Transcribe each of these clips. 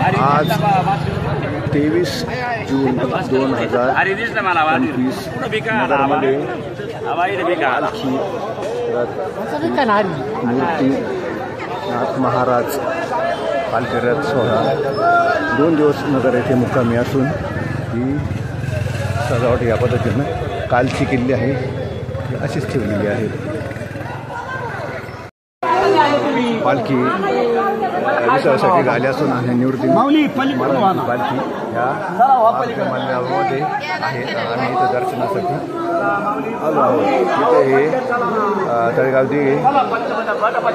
आज 23 जून 2025 नगरमध्ये पालखी मूर्तीनाथ महाराज पालखी रथ सोहळा 2 दिवस नगर येथे मुक्कामी असून ही सजावट या पद्धतीनं कालची केलेली आहे अशीच ठेवलेली आहे। पालखी विसर्जनासाठी झाली असून निवृत्ती पालखी या मंदिरामध्ये आहे। आम्ही इथं दर्शनासाठी आलो आहोत। इथे हे तळेगाव दिघे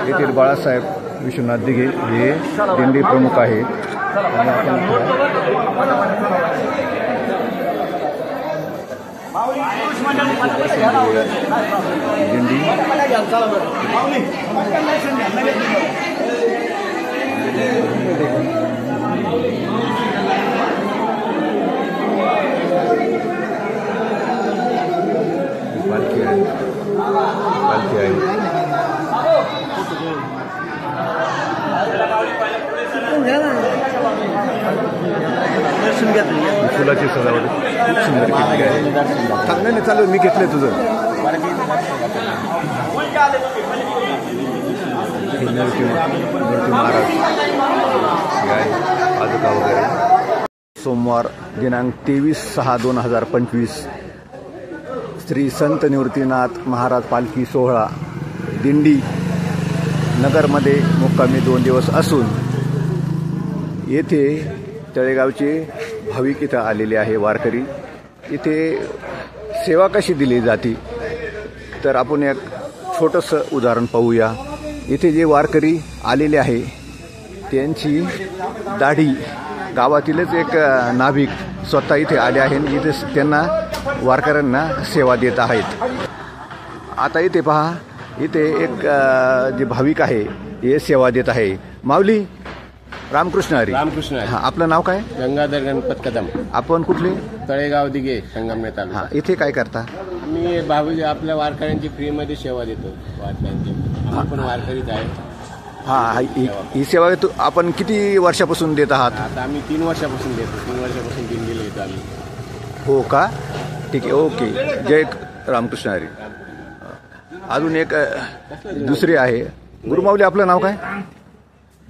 येथील बाळासाहेब विश्वनाथ दिघे हे दिंडी प्रमुख आहेत आणि आपण दिंडी पालखी आहे फुलाची सजावट खूप सुंदर केली आहे। चांगल्याने चालू मी घेतलंय तुझं मूर्ती महाराज पादुका वगैरे। सोमवार दिनांक 23/6/2025 श्री संत निवृत्तीनाथ महाराज पालखी सोहळा दिंडी नगरमध्ये मुक्कामी 2 दिवस असून येथे तळेगावचे भाविक इथं आलेले आहे वारकरी। इथे सेवा कशी दिली जाते तर आपण एक छोटंसं उदाहरण पाहूया। इथे जे वारकरी आलेले आहे त्यांची दाढी गावातीलच एक नाभिक स्वतः इथे आले आहे आणि इथे त्यांना वारकऱ्यांना सेवा देत आहेत। आता इथे पहा इथे एक जे भाविक आहे हे सेवा देत आहे। माऊली रामकृष्ण हरी। रामकृष्ण हरी। आपलं नाव काय? गंगाधर गणपत कदम। आपण कुठले? तळेगाव दिघे संगमनेर तालुका। इथे काय करता? मी भावी आपल्या वारकऱ्यांची फ्रीमध्ये सेवा देतो वारकऱ्यांची। आपण वारकरीच आहे। ही सेवा आपण किती वर्षापासून देत आहात? आता आम्ही 3 वर्षापासून देतो। 3 वर्षापासून दिंडीला येतो आम्ही। हो का? ठीक आहे ओके जय रामकृष्ण हरी। अजून एक दुसरी आहे गुरुमाऊली आपलं नाव काय?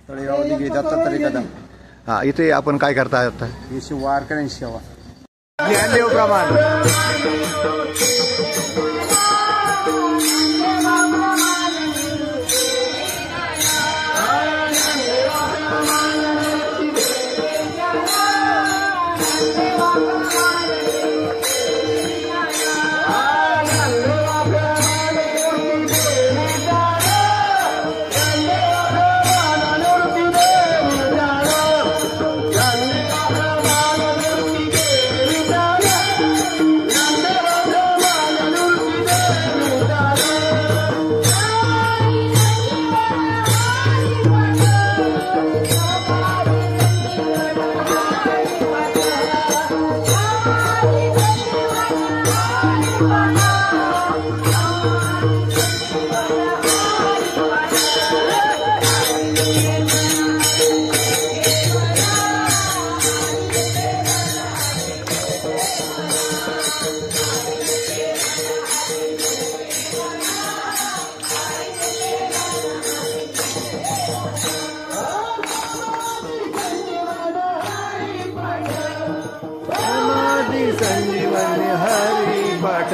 तळेगाव दिघे दत्तात्रय कदम। इथे आपण काय करता आता? वारकऱ्यांची सेवा ज्ञानदेव प्रमाण संजीवनी हरी पाठ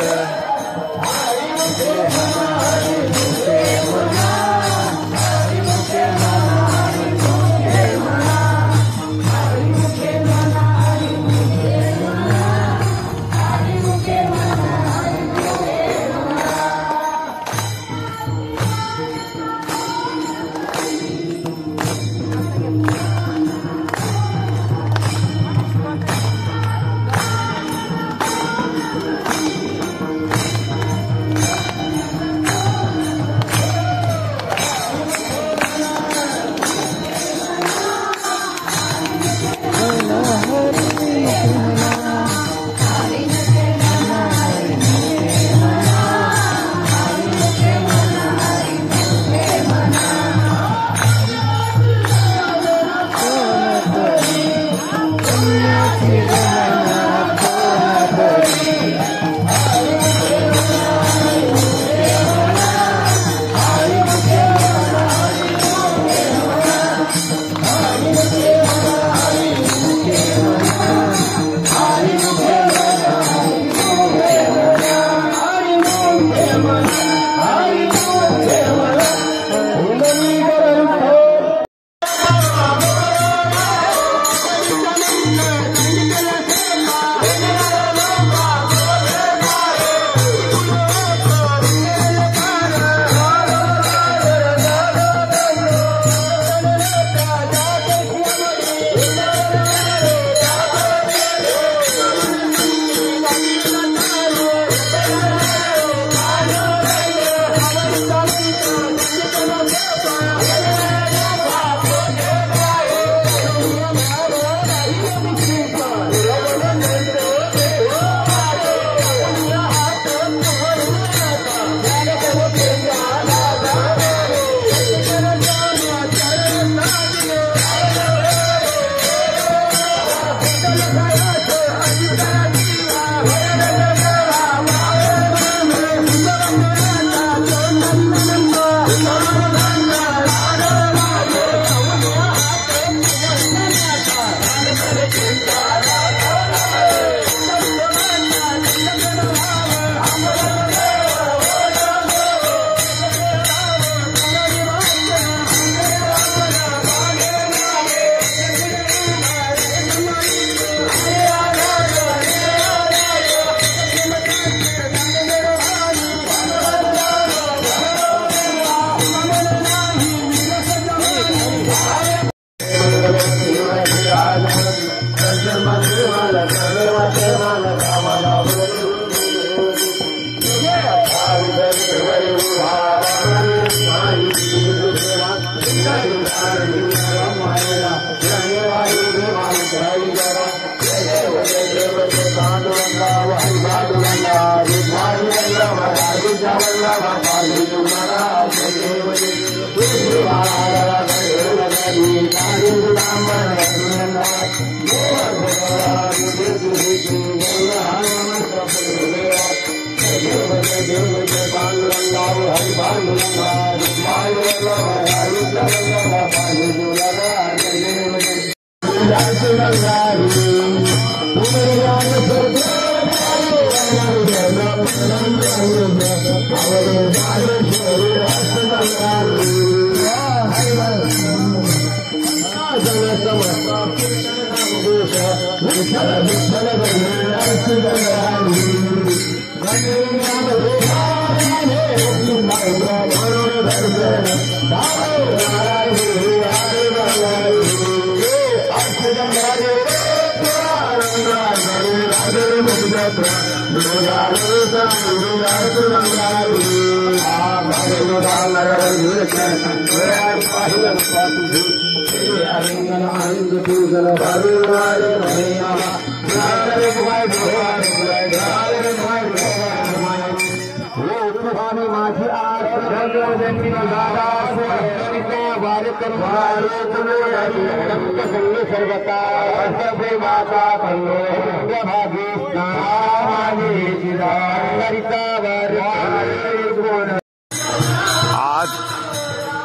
आज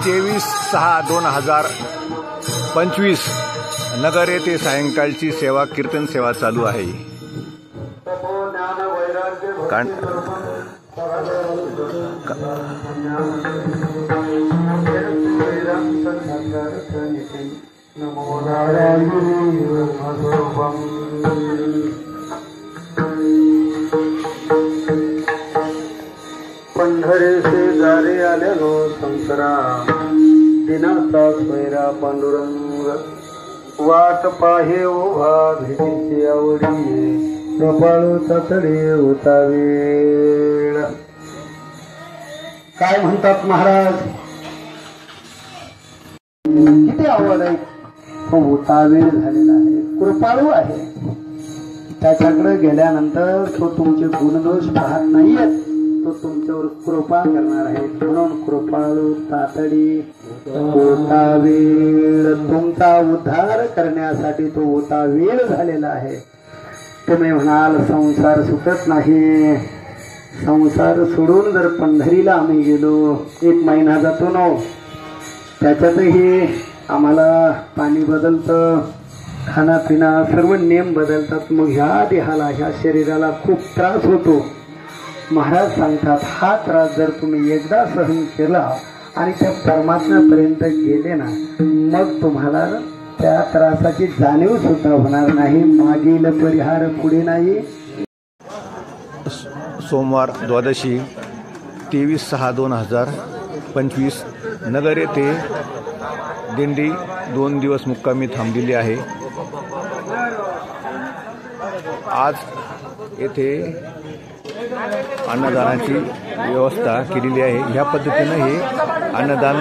23/6/2025 नगर येथे सायंकाळची सेवा कीर्तन सेवा चालू आहे. पंढरे शेजारी आल्यानो शंकरा दिनाचा स्वैरा पांडुरंग वाट पाहे उभा भेटीची आवडी कपाळू तडे होता वेळ. काय म्हणतात महाराज, किती आवड आहे. तो होता वेळ झालेला आहे, कृपाळू आहे. त्याच्याकडे गेल्यानंतर तो तुमचे गुणदोष पाहत नाहीयेत, तो तुमच्यावर कृपा करणार आहे. म्हणून कृपाळू तातडी होता वेळ, तुमचा उद्धार करण्यासाठी तो होता वेळ झालेला आहे. तुम्ही म्हणाल संसार सुटत नाही. संसार सोडून जर पंढरीला आम्ही गेलो, 1 महिना जातो ना, त्याच्यातही आम्हाला पाणी बदलतं, खानापिना सर्व नियम बदलतात. मग ह्या देहाला, ह्या शरीराला खूप त्रास होतो. महाराज सांगतात, हा त्रास जर तुम्ही एकदा सहन केला आणि त्या परमात्म्यापर्यंत गेले ना, मग तुम्हाला त्या त्रासाची जाणीव सुद्धा होणार नाही. मागील परिहार पुढे नाही. सोमवार द्वादशी 23/6/2025 नगर येथे दिंडी 2 दिवस मुक्कामी थांबलेली आहे. आज येथे अन्नदानाची व्यवस्था केलेली आहे. ह्या पद्धतीनं हे अन्नदान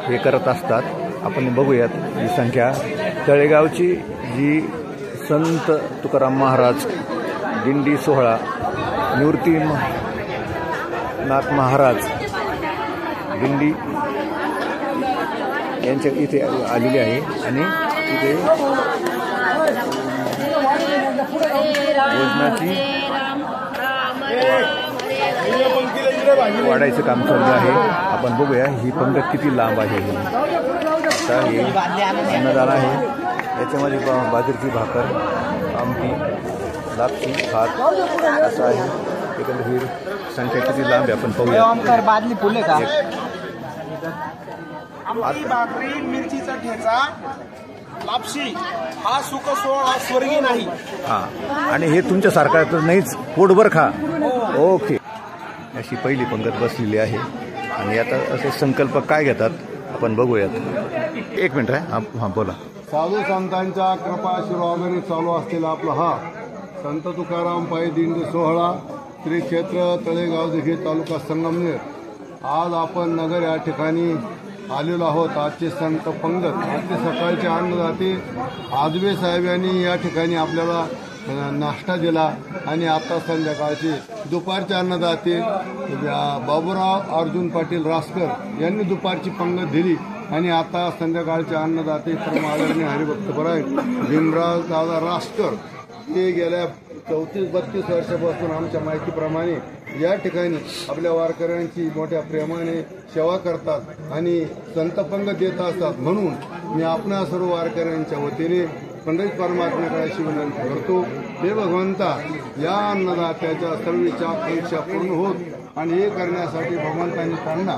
हे करत असतात. आपण बघूयात ही संख्या. तळेगावची जी संत तुकाराम महाराज दिंडी सोहळा निवृत्तीनाथ महाराज दिंडी यांच्या इथे आलेली आहे आणि इथे भोजनाची वाढायचं काम चालू आहे. आपण बघूया ही पंगत किती लांब आहे. आता हे अन्नदान आहे. याच्यामध्ये बाजरीची भाकर, आमटी, लापशी, भात असं आहे. एकंदर ही संख्या किती लांब आहे आपण पाहूया. बादली फुले का आमटी, भाकरी, मिरचीचा ठेचा, लापशी हा सुख सोहळा स्वर्गीय नाही. हां, आणि हे तुमच्यासारखा तर नाहीच, पोटभर खा. ओके. अशी पहिली पंगत बसलेली आहे आणि आता असे संकल्प काय घेतात आपण बघूयात. 1 मिनिट आहे. हां बोला. साधू संतांच्या कृपाशिरोमणी चालू असलेला आपला हा संत तुकाराम पायी दिंडी सोहळा श्री क्षेत्र तळेगाव दिघे तालुका संगमनेर. आज आपण नगर या ठिकाणी आलेलो आहोत. आजचे संत पंगत, आजचे सकाळचे अन्नदाते आजबे साहेब यांनी या ठिकाणी आपल्याला नाश्ता दिला आणि आता संध्याकाळचे दुपारचे अन्नदाते बाबूराव अर्जुन पाटील रासकर यांनी दुपारची पंगत दिली आणि आता संध्याकाळचे अन्नदाते परम आदरणीय हरिभक्तपराय भीमराव दादा रासकर ते गेल्या 34-32 वर्षापासून आमच्या माहितीप्रमाणे या ठिकाणी आपल्या वारकऱ्यांची मोठ्या प्रेमाने सेवा करतात आणि संत पंगत देत असतात. म्हणून मी आपणा सर्व वारकऱ्यांच्या वतीने पंडित परमात्म्याकडे अशी विनंती करतो, हे भगवंता या अन्नदात्याच्या सर्वेच्या अपेक्षा पूर्ण होत आणि हे करण्यासाठी भगवंतांनी त्यांना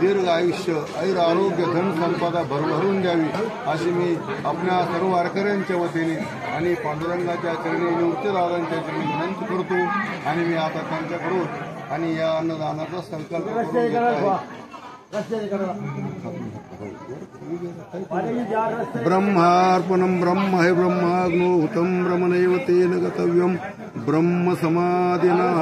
दीर्घ आयुष्य, ऐर आरोग्य, धन संपदा भरभरून द्यावी अशी मी आपल्या सर्व वारकऱ्यांच्या वतीने आणि पांडुरंगाच्या चरणी निवृत्तीदादांच्या चरणी विनंती करतो आणि मी आता त्यांच्याकडून आणि या अन्नदानाचा संकल्प करून घेत आहे. ब्रह्मार्पणम ब्रह्म हे ब्रह्माग्नोहुतम ब्रह्मनैव तेन गतव्यम ब्रह्म समाधिनः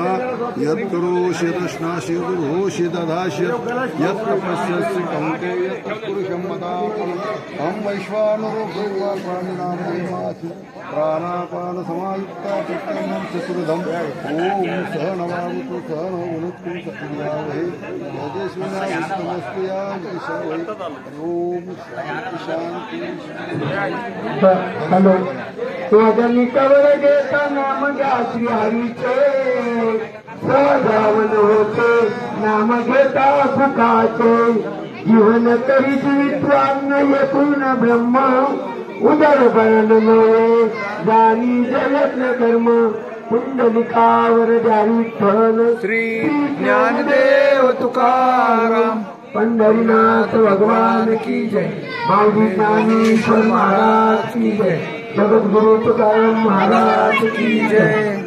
यत् करोषि तस्नासि दुर्होषि दधासि यत् तपस्यसि कौन्तेय यत् पुरुषं मदापनं अहं वैश्वानरो भूत्वा प्राणिनां देहासि प्राणापान समायुक्ता चित्तं चतुर्धम् ॐ सहनवावतु सहनो भुनक्तु सत्यावहे तेजस्विनावस्तु या दिशावहे ॐ शांती. हॅलो, माझ्या कवर घेता नाम घ्या श्री हरीचे, सदावन होते नाम घेता सुखाचे, जीवन करीत विद्वान येथून ब्रह्म, उदर बळन नव्हे जाणी जयत्न कर्म, पुंडलिकावर द्यावी ठण श्री ज्ञानदेव तुकाराम पंढरीनाथ भगवान की जय. माऊली ज्ञानेश्वर महाराज की जय. जगद्गुरु तुकाराम महाराज की जय.